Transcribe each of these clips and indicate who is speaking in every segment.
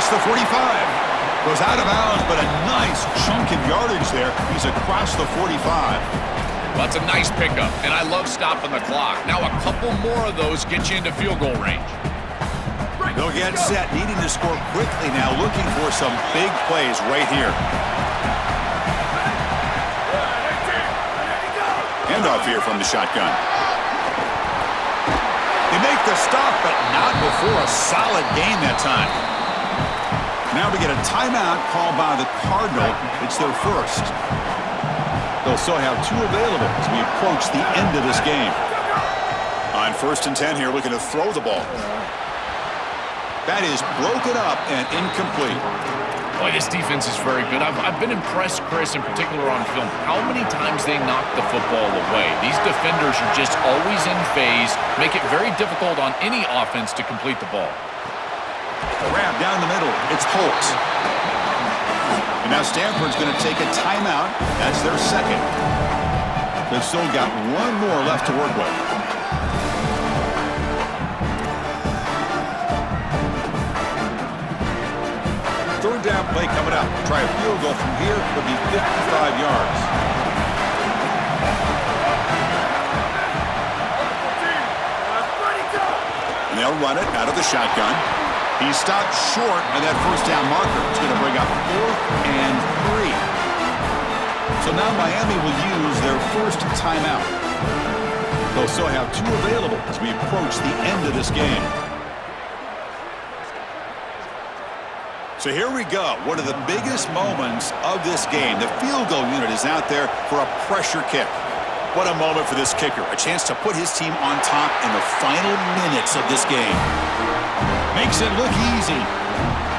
Speaker 1: across the 45. Goes out of bounds, but a nice chunk of yardage there. He's across the 45.
Speaker 2: That's a nice pickup, and I love stopping the clock. Now a couple more of those get you into field goal range.
Speaker 1: They'll get set, needing to score quickly now, looking for some big plays right here. Handoff here from the shotgun. They make the stop, but not before a solid gain that time. Now we get a timeout called by the Cardinal. It's their first. They'll still have 2 available as we approach the end of this game. On 1st and 10 here, looking to throw the ball. That is broken up and incomplete.
Speaker 2: Boy, this defense is very good. I've been impressed, Chris, in particular on film, how many times they knock the football away. These defenders are just always in phase, make it very difficult on any offense to complete the ball.
Speaker 1: Grab down the middle. It's Holt. And now Stanford's going to take a timeout. That's their second. They've still got 1 more left to work with. Third down play coming up. Try a field goal from here. Would be 55 yards. And they'll run it out of the shotgun. He's stopped short, and that first down marker is going to bring up 4th and 3. So now Miami will use their first timeout. They'll still have 2 available as we approach the end of this game. So here we go. One of the biggest moments of this game. The field goal unit is out there for a pressure kick. What a moment for this kicker. A chance to put his team on top in the final minutes of this game. Makes it look easy.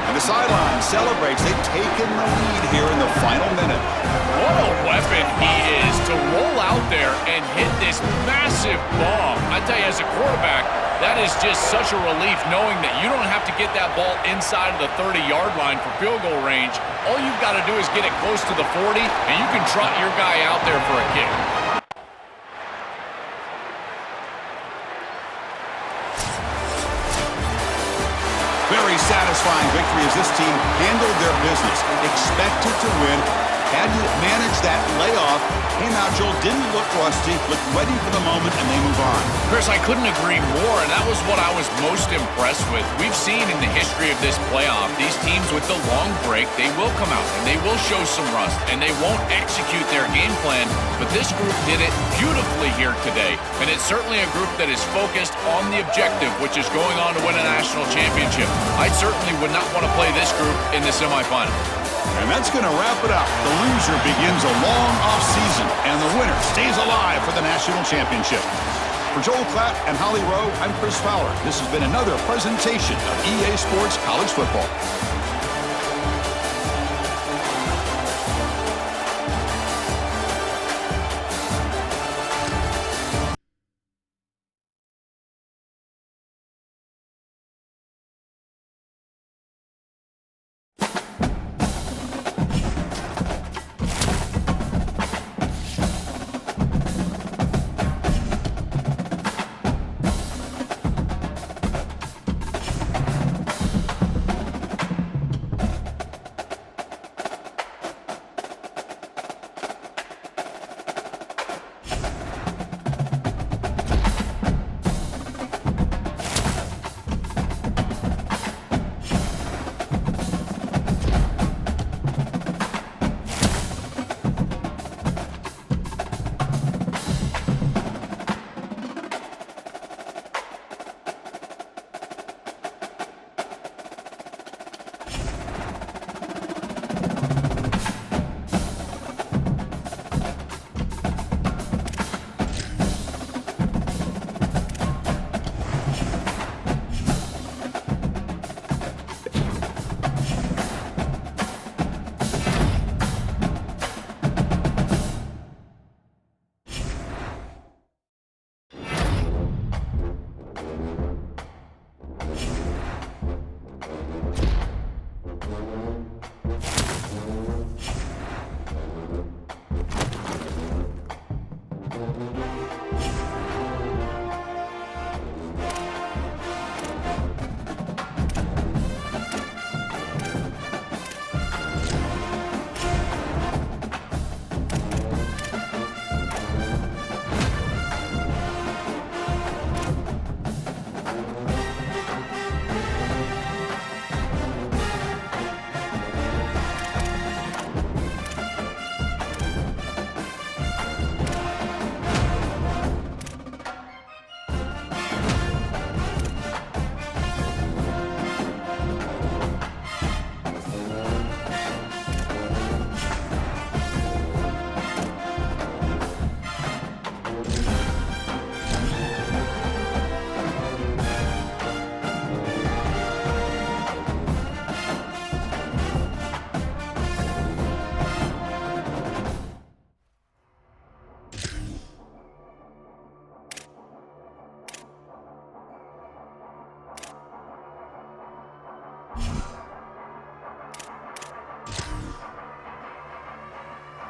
Speaker 1: And the sideline celebrates. They've taken the lead here in the final minute.
Speaker 2: What a weapon he is to roll out there and hit this massive bomb. I tell you, as a quarterback, that is just such a relief knowing that you don't have to get that ball inside of the 30-yard line for field goal range. All you've got to do is get it close to the 40, and you can trot your guy out there for a kick.
Speaker 1: Very satisfying victory as this team handled their business. Expected to win. Had to manage that layoff. Came out, Joel, didn't look rusty. Looked ready for the moment, and they move on.
Speaker 2: Chris, I couldn't agree more, and that was what I was most impressed with. We've seen in the history of this playoff, these teams with the long break, they will come out, and they will show some rust, and they won't execute their game plan, but this group did it beautifully here today, and it's certainly a group that is focused on the objective, which is going on to win a national championship. I certainly would not want to play this group in the semifinal.
Speaker 1: And that's going to wrap it up. The loser begins a long offseason, and the winner stays alive for the national championship. For Joel Klatt and Holly Rowe, I'm Chris Fowler. This has been another presentation of EA Sports College Football.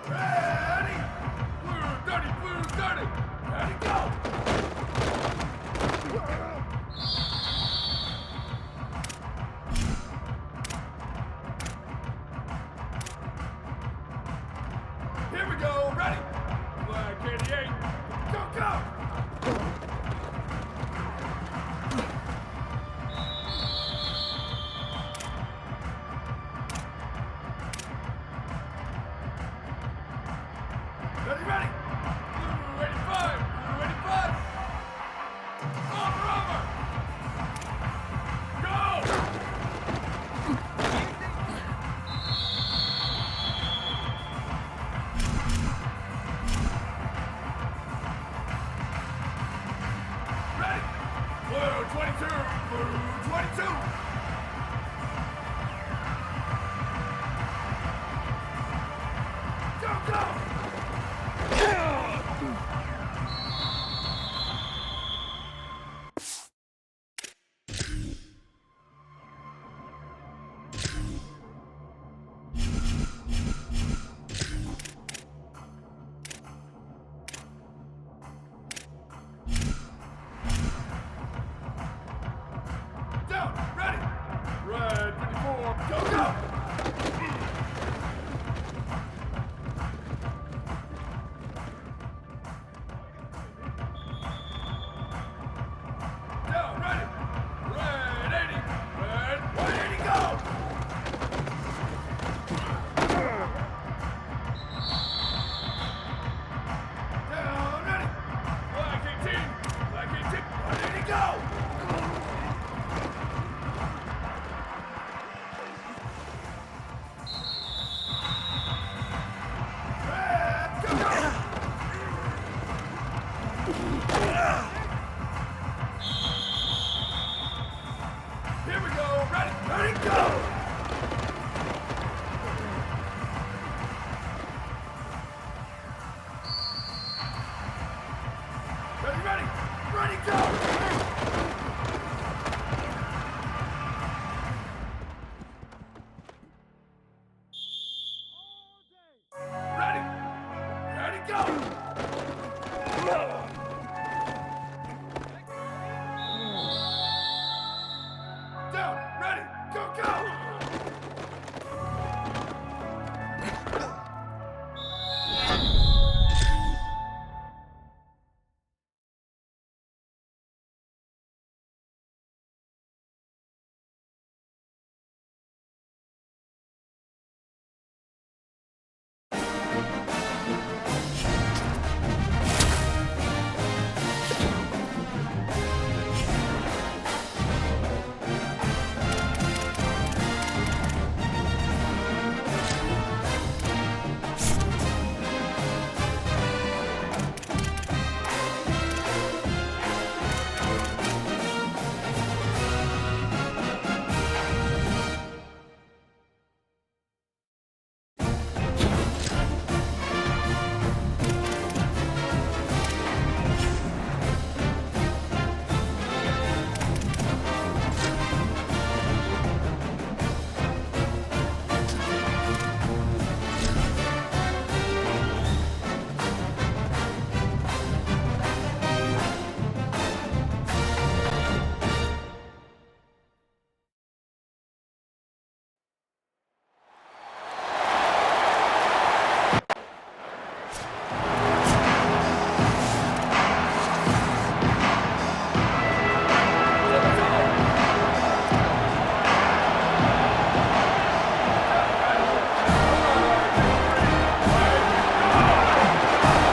Speaker 3: Ready! Blue 30, ready, go! Here we go, ready! Black 88, go, go! Ready, ready! Blue 85, blue 85! Over! Go! Ready! Blue 22, blue 22! Go, go! Down, ready! Red 54, go, go! Down, ready! Red 80, red 180, go! Down, ready! Black 18, 180, go! Red, go, go! Here we go, ready, ready, go! Ready, ready, ready, go! Ready, ready, go! Down, ready, go, go!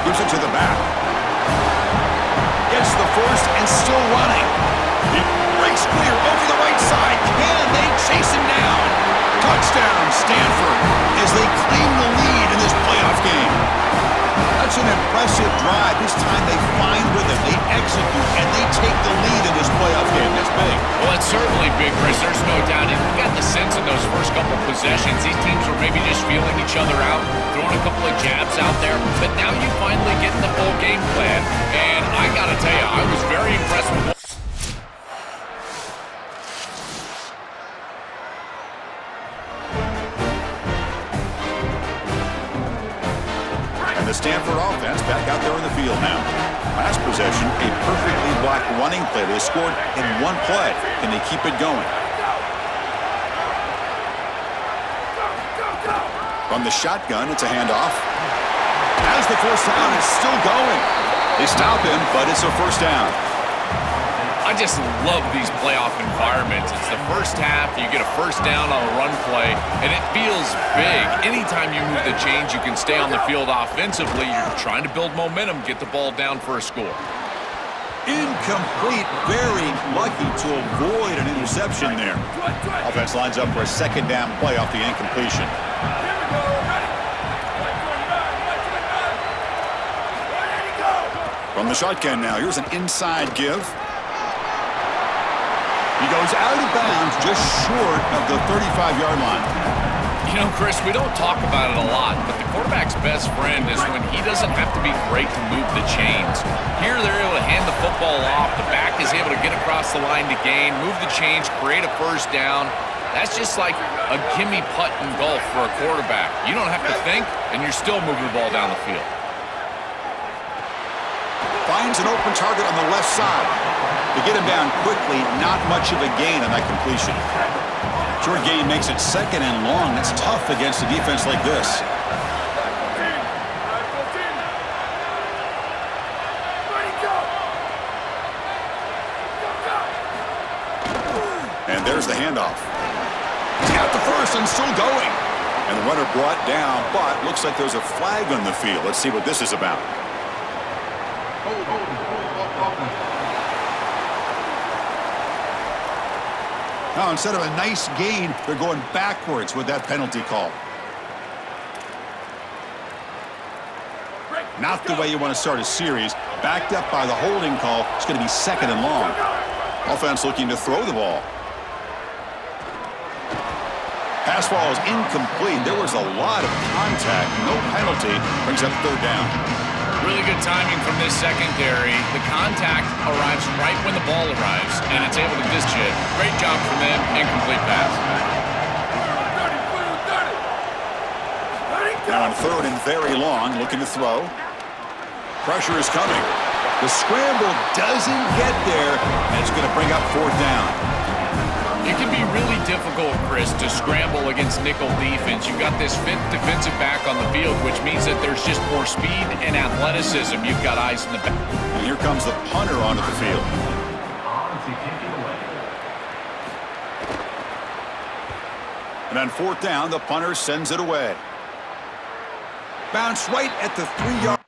Speaker 1: Gives it to the back. Gets the first and still running. He breaks clear over the right side. Can they chase him down? Touchdown, Stanford, as they claim the lead in this playoff game. That's an impressive drive. This time they find rhythm, they execute, and they take the lead in this playoff game. That's big.
Speaker 2: Well, it's certainly big, Chris. There's no doubt. And you got the sense in those first couple possessions, these teams were maybe just feeling each other out, throwing a couple of jabs out there. But now you finally get the full game plan. And I got to tell you, I was very impressed with what
Speaker 1: the Stanford offense back out there in the field now. Last possession, a perfectly blocked running play. They scored in one play. Can they keep it going? From the shotgun, it's a handoff. As the first down, it's still going. They stop him, but it's a first down.
Speaker 2: I just love these playoff environments. It's the first half, you get a first down on a run play, and it feels big. Anytime you move the chains, you can stay on the field offensively. You're trying to build momentum, get the ball down for a score.
Speaker 1: Incomplete, very lucky to avoid an interception there. Offense lines up for a second down play off the incompletion. From the shotgun now, here's an inside give. He goes out of bounds just short of the 35-yard line.
Speaker 2: You know, Chris, we don't talk about it a lot, but the quarterback's best friend is when he doesn't have to be great to move the chains. Here, they're able to hand the football off. The back is able to get across the line to gain, move the chains, create a first down. That's just like a gimme putt in golf for a quarterback. You don't have to think, and you're still moving the ball down the field.
Speaker 1: Finds an open target on the left side. To get him down quickly, not much of a gain on that completion. Short gain makes it second and long. That's tough against a defense like this. And there's the handoff. He's got the first and still going. And the runner brought down, but looks like there's a flag on the field. Let's see what this is about. Now, instead of a nice gain, they're going backwards with that penalty call. Not the way you want to start a series. Backed up by the holding call, it's going to be second and long. Offense looking to throw the ball. Pass ball is incomplete. There was a lot of contact. No penalty. Brings up third down.
Speaker 2: Really good timing from this secondary. The contact arrives right when the ball arrives, and it's able to dish it. Great job from them. Incomplete pass.
Speaker 1: Now on third and very long, looking to throw. Pressure is coming. The scramble doesn't get there, and it's going to bring up fourth down.
Speaker 2: It can be really difficult, Chris, to scramble against nickel defense. You've got this fifth defensive back on the field, which means that there's just more speed and athleticism. You've got eyes in the back.
Speaker 1: And here comes the punter onto the field. And on fourth down, the punter sends it away. Bounce right at the 3-yard.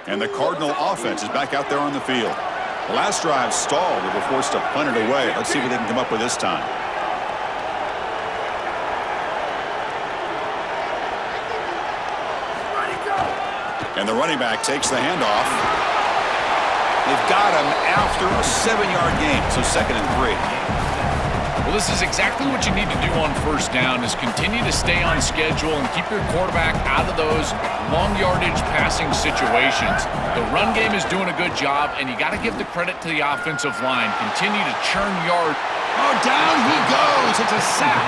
Speaker 1: And the Cardinal offense is back out there on the field. The last drive stalled. They were forced to punt it away. Let's see what they can come up with this time. And the running back takes the handoff. They've got him after a 7-yard gain, so second and 3.
Speaker 2: Well, this is exactly what you need to do on first down is continue to stay on schedule and keep your quarterback out of those long yardage passing situations. The run game is doing a good job, and you got to give the credit to the offensive line. Continue to churn yards.
Speaker 1: Oh, down he goes. It's a sack.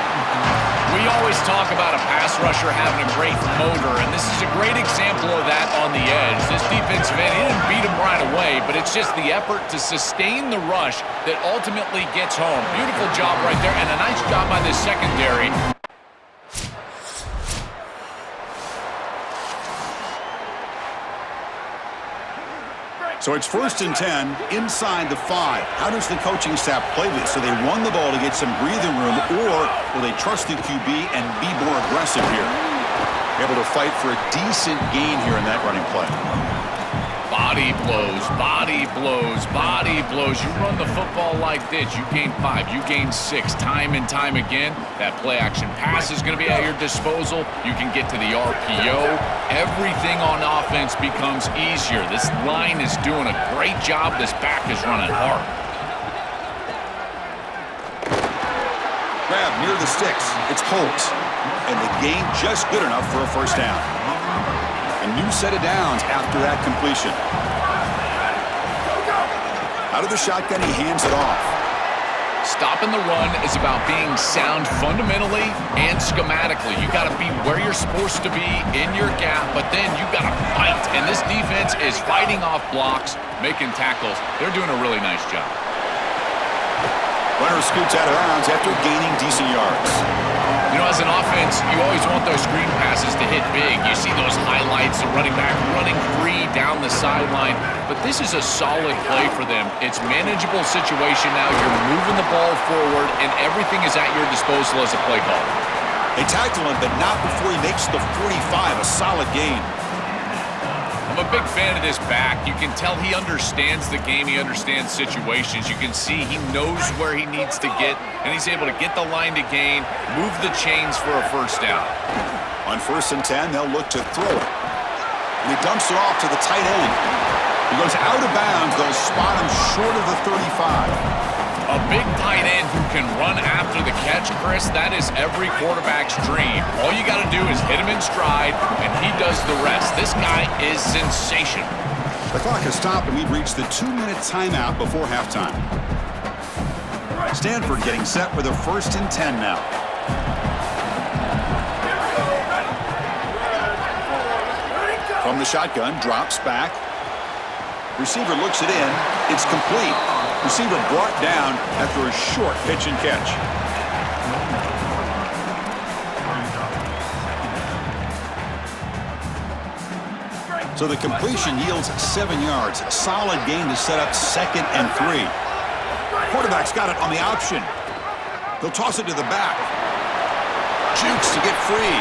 Speaker 2: We always talk about a pass rusher having a great motor, and this is a great example of that on the edge. This defensive end, he didn't beat him right away, but it's just the effort to sustain the rush that ultimately gets home. Beautiful job right there, and a nice job by this secondary.
Speaker 1: So it's first and 10 inside the 5. How does the coaching staff play this? So they run the ball to get some breathing room, or will they trust the QB and be more aggressive here? Able to fight for a decent gain here in that running play.
Speaker 2: Body blows, body blows, body blows. You run the football like this, you gain 5, you gain 6, time and time again. That play action pass is going to be at your disposal. You can get to the RPO. Everything on offense becomes easier. This line is doing a great job. This back is running hard.
Speaker 1: Grab near the sticks. It's Holt. And the gain just good enough for a first down. A new set of downs after that completion. Out of the shotgun, he hands it off.
Speaker 2: Stopping the run is about being sound fundamentally and schematically. You got to be where you're supposed to be in your gap, but then you got to fight. And this defense is fighting off blocks, making tackles. They're doing a really nice job.
Speaker 1: Runner scoots out of bounds after gaining decent yards.
Speaker 2: You know, as an offense, you always want those screen passes to hit big. You see those highlights, the running back running free down the sideline. But this is a solid play for them. It's manageable situation now. You're moving the ball forward, and everything is at your disposal as a play caller.
Speaker 1: They tackle him, but not before he makes the 45, a solid gain.
Speaker 2: I'm a big fan of this back. You can tell he understands the game. He understands situations. You can see he knows where he needs to get, and he's able to get the line to gain, move the chains for a first down.
Speaker 1: On 1st and 10, they'll look to throw it. And he dumps it off to the tight end. He goes out of bounds. They'll spot him short of the 35.
Speaker 2: A big tight end who can run after the catch, Chris, that is every quarterback's dream. All you got to do is hit him in stride, and he does the rest. This guy is sensational.
Speaker 1: The clock has stopped, and we've reached the 2-minute timeout before halftime. Stanford getting set for the 1st and 10 now. From the shotgun, drops back. Receiver looks it in. It's complete. Receiver brought down after a short pitch and catch. So the completion yields 7 yards. Solid gain to set up 2nd and 3. Quarterback's got it on the option. They'll toss it to the back. Jukes to get free.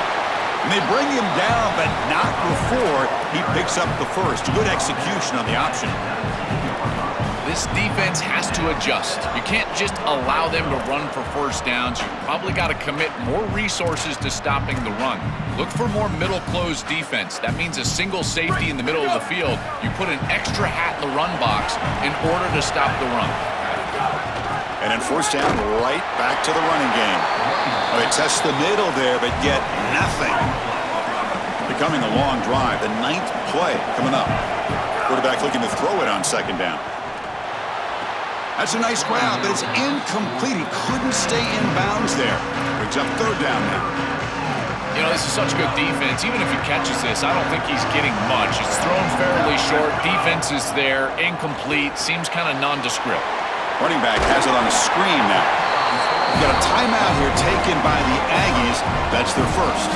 Speaker 1: And they bring him down, but not before he picks up the first. Good execution on the option.
Speaker 2: This defense has to adjust. You can't just allow them to run for first downs. You've probably got to commit more resources to stopping the run. Look for more middle close defense. That means a single safety in the middle of the field. You put an extra hat in the run box in order to stop the run.
Speaker 1: And then 1st down, right back to the running game. Well, they test the middle there, but get nothing. Becoming a long drive. The 9th play coming up. Quarterback looking to throw it on 2nd down. That's a nice grab, but it's incomplete. He couldn't stay in bounds there. Brings up 3rd down now.
Speaker 2: You know, this is such good defense. Even if he catches this, I don't think he's getting much. It's thrown fairly short. Defense is there. Incomplete. Seems kind of nondescript.
Speaker 1: Running back has it on a screen now. We've got a timeout here taken by the Aggies. That's their first.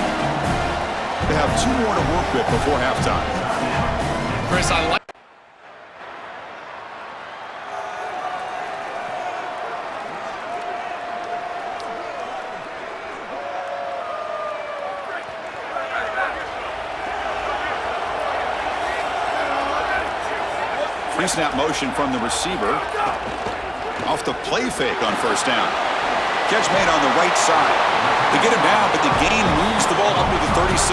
Speaker 1: They have 2 more to work with before halftime.
Speaker 2: Chris, I like...
Speaker 1: Pre-snap motion from the receiver. Off the play fake on 1st down. Catch made on the right side. They get him down, but the gain moves the ball up to the 36.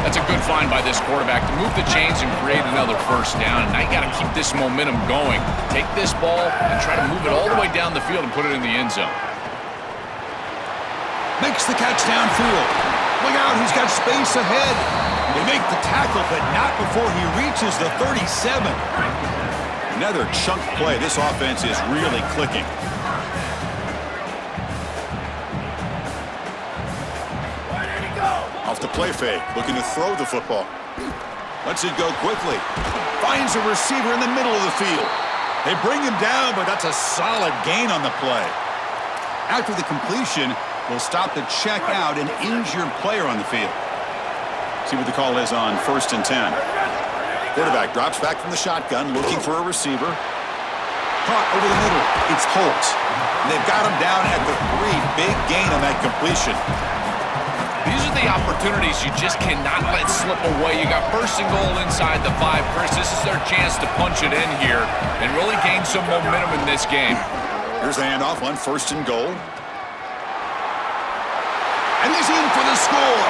Speaker 2: That's a good find by this quarterback to move the chains and create another 1st down. And now you got to keep this momentum going. Take this ball and try to move it all the way down the field and put it in the end zone.
Speaker 1: Makes the catch downfield. Look out, he's got space ahead. They make the tackle, but not before he reaches the 37. Another chunk play. This offense is really clicking. Off the play fake, looking to throw the football. Lets it go quickly. Finds a receiver in the middle of the field. They bring him down, but that's a solid gain on the play. After the completion, they'll stop to check out an injured player on the field. See what the call is on 1st and 10. Quarterback drops back from the shotgun, looking for a receiver. Caught over the middle. It's Holt. And they've got him down at the 3. Big gain on that completion.
Speaker 2: These are the opportunities you just cannot let slip away. You got 1st and goal inside the 5. Chris, this is their chance to punch it in here and really gain some momentum in this game.
Speaker 1: Here's the handoff on 1st and goal. And he's in for the score.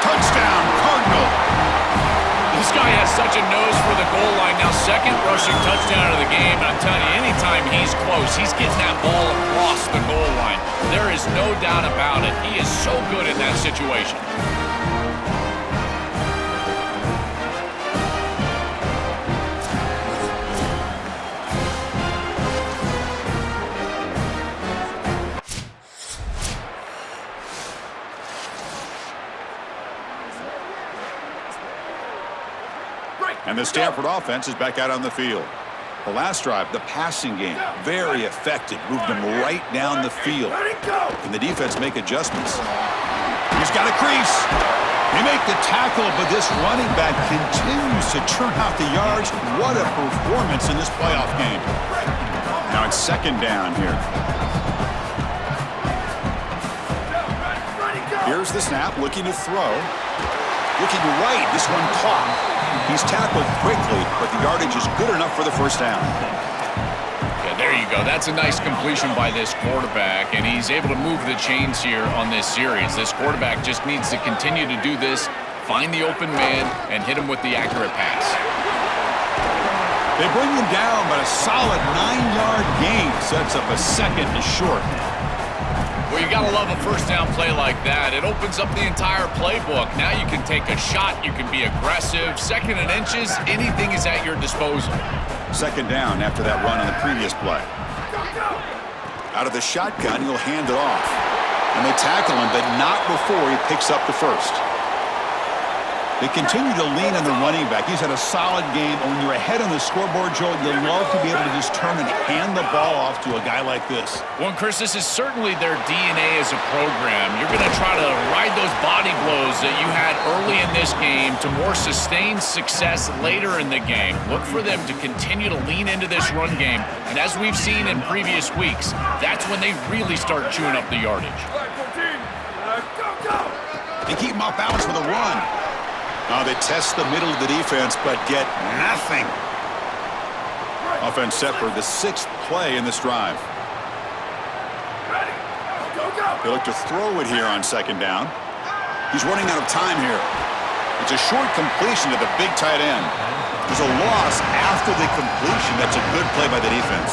Speaker 1: Touchdown, Cardinal.
Speaker 2: This guy has such a nose for the goal line. Now 2nd rushing touchdown of the game. And I'm telling you, anytime he's close, he's getting that ball across the goal line. There is no doubt about it. He is so good in that situation.
Speaker 1: And the Stanford offense is back out on the field. The last drive, the passing game, very effective. Moved them right down the field. Can the defense make adjustments? He's got a crease. They make the tackle, but this running back continues to churn out the yards. What a performance in this playoff game. Now it's second down here. Here's the snap, looking to throw. Looking right, this one caught. He's tackled quickly, but the yardage is good enough for the first down.
Speaker 2: Yeah, there you go. That's a nice completion by this quarterback, and he's able to move the chains here on this series. This quarterback just needs to continue to do this, find the open man, and hit him with the accurate pass.
Speaker 1: They bring him down, but a solid 9-yard gain sets up a second and short.
Speaker 2: Well, you got to love a first down play like that. It opens up the entire playbook. Now you can take a shot. You can be aggressive. Second and inches, anything is at your disposal.
Speaker 1: Second down after that run on the previous play. Out of the shotgun, he'll hand it off. And they tackle him, but not before he picks up the first. They continue to lean on the running back. He's had a solid game. And when you're ahead on the scoreboard, Joel, you love to be able to just turn and hand the ball off to a guy like this.
Speaker 2: Well, Chris, this is certainly their DNA as a program. You're going to try to ride those body blows that you had early in this game to more sustained success later in the game. Look for them to continue to lean into this run game. And as we've seen in previous weeks, that's when they really start chewing up the yardage.
Speaker 1: They keep him off balance with a run. They test the middle of the defense, but get nothing. Offense set for the 6th play in this drive. They look to throw it here on second down. He's running out of time here. It's a short completion to the big tight end. There's a loss after the completion. That's a good play by the defense.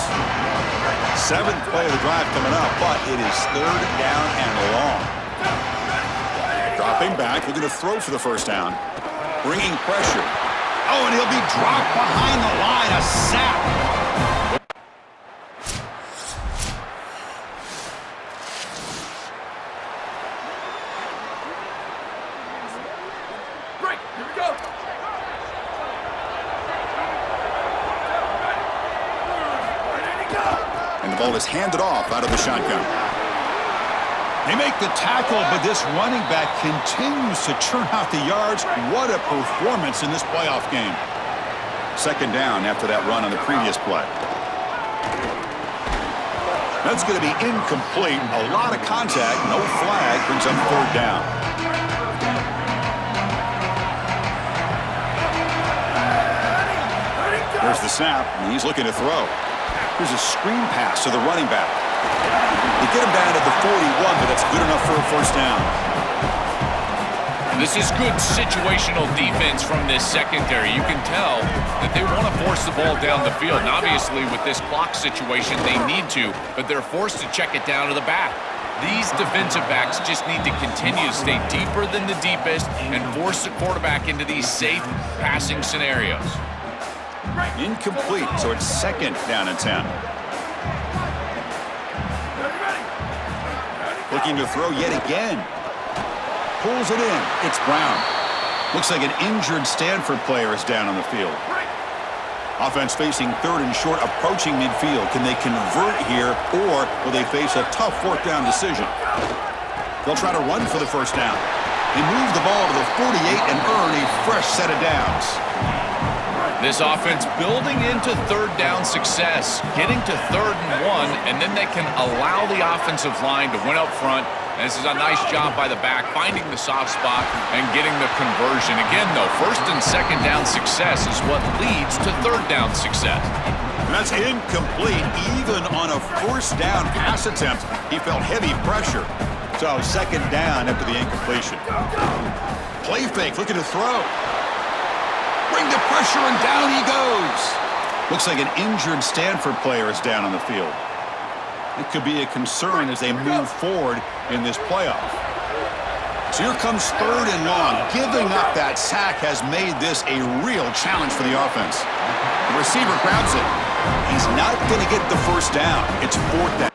Speaker 1: 7th play of the drive coming up, but it is third down and long. Dropping back, looking to throw for the first down. Bringing pressure. Oh, and he'll be dropped behind the line. A sack.
Speaker 3: Break. Here we go.
Speaker 1: And the ball is handed off out of the shotgun. They make the tackle, but this running back continues to churn out the yards. What a performance in this playoff game. Second down after that run on the previous play. That's going to be incomplete. A lot of contact, no flag, brings up third down. There's the snap, and he's looking to throw. Here's a screen pass to the running back. They get him down to the 41, but that's good enough for a first down.
Speaker 2: This is good situational defense from this secondary. You can tell that they want to force the ball down the field. And obviously, with this clock situation, they need to, but they're forced to check it down to the back. These defensive backs just need to continue to stay deeper than the deepest and force the quarterback into these safe passing scenarios.
Speaker 1: Incomplete, so it's second down and 10. Looking to throw yet again. Pulls it in. It's Brown. Looks like an injured Stanford player is down on the field. Offense facing third and short, approaching midfield. Can they convert here, or will they face a tough fourth down decision? They'll try to run for the first down. They move the ball to the 48 and earn a fresh set of downs.
Speaker 2: This offense building into third down success, getting to 3rd and 1, and then they can allow the offensive line to win up front. And this is a nice job by the back, finding the soft spot and getting the conversion. Again, though, 1st and 2nd down success is what leads to 3rd down success.
Speaker 1: And that's incomplete. Even on a 1st down pass attempt, he felt heavy pressure. So 2nd down after the incompletion. Play fake, looking to throw. Bring the pressure, and down he goes. Looks like an injured Stanford player is down on the field. It could be a concern as they move forward in this playoff. So here comes 3rd and long. Giving up that sack has made this a real challenge for the offense. The receiver grabs it. He's not going to get the first down. It's 4th down.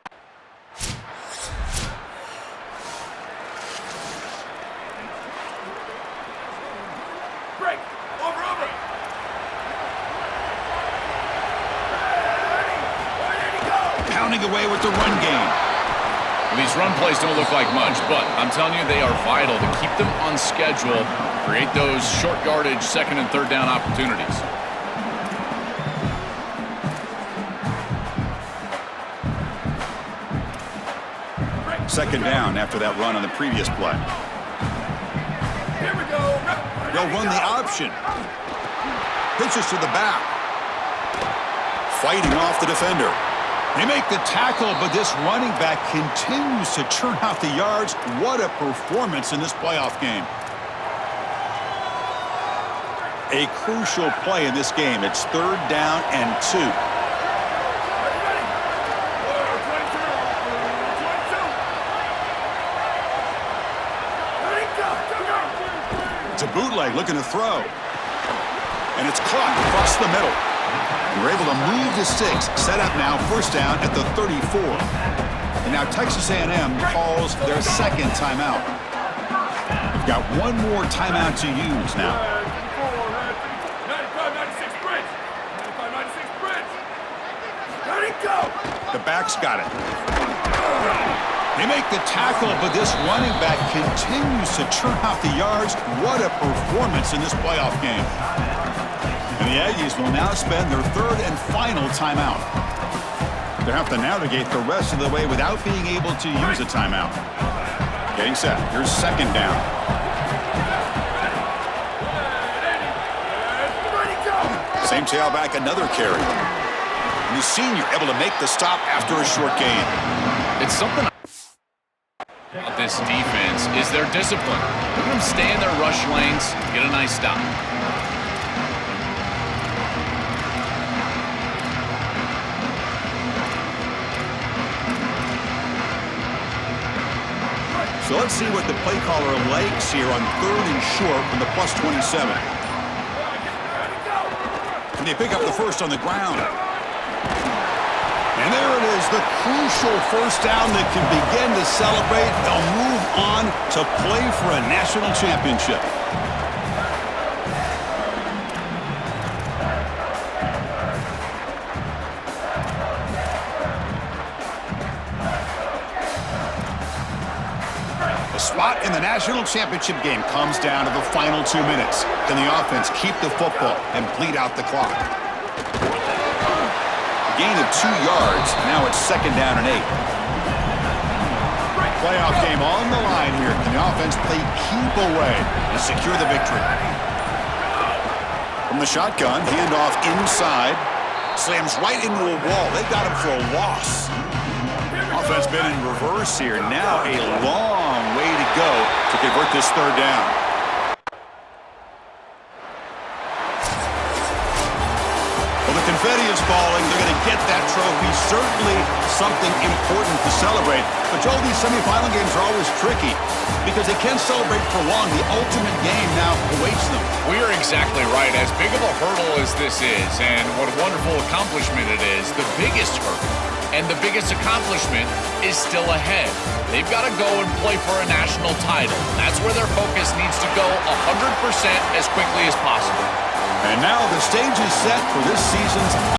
Speaker 1: pounding away with the run game.
Speaker 2: These run plays don't look like much, but I'm telling you, they are vital to keep them on schedule, create those short yardage second and third down opportunities.
Speaker 1: Second down after that run on the previous play.
Speaker 3: Here we go.
Speaker 1: They'll run the option. Pitches to the back. Fighting off the defender. They make the tackle, but this running back continues to churn out the yards. What a performance in this playoff game. A crucial play in this game. It's third down and 2. It's a bootleg looking to throw. And it's caught across the middle. We're able to move the sticks. Set up now, first down at the 34. And now Texas A&M calls their second timeout. We've got one more timeout to use now.
Speaker 3: 95-96 Bridge. 95-96 Bridge. Let it go.
Speaker 1: The back's got it. They make the tackle, but this running back continues to churn out the yards. What a performance in this playoff game. And the Aggies will now spend their third and final timeout. They have to navigate the rest of the way without being able to use a timeout. Getting set. Here's second down. Same tailback, another carry. And the senior able to make the stop after a short gain.
Speaker 2: It's something about this defense is their discipline. Let them stay in their rush lanes, get a nice stop.
Speaker 1: So let's see what the play caller likes here on third and short from the +27. Can they pick up the first on the ground? And there it is, the crucial first down that can begin to celebrate. They'll move on to play for a national championship. The spot in the national championship game comes down to the final 2 minutes. Can the offense keep the football and bleed out the clock? Gain of 2 yards. Now it's second down and 8. Playoff game on the line here. Can the offense play keep away and secure the victory? From the shotgun, handoff inside. Slams right into a wall. They got him for a loss. Offense been in reverse here. Now a long way to go to convert this third down. Well, the confetti is falling. They're going to get that trophy. Certainly something important to celebrate. But, Joel, these semifinal games are always tricky because they can't celebrate for long. The ultimate game now awaits them.
Speaker 2: We are exactly right. As big of a hurdle as this is, and what a wonderful accomplishment it is, the biggest hurdle and the biggest accomplishment is still ahead. They've got to go and play for a national title. That's where their focus needs to go 100% as quickly as possible.
Speaker 1: And now the stage is set for this season's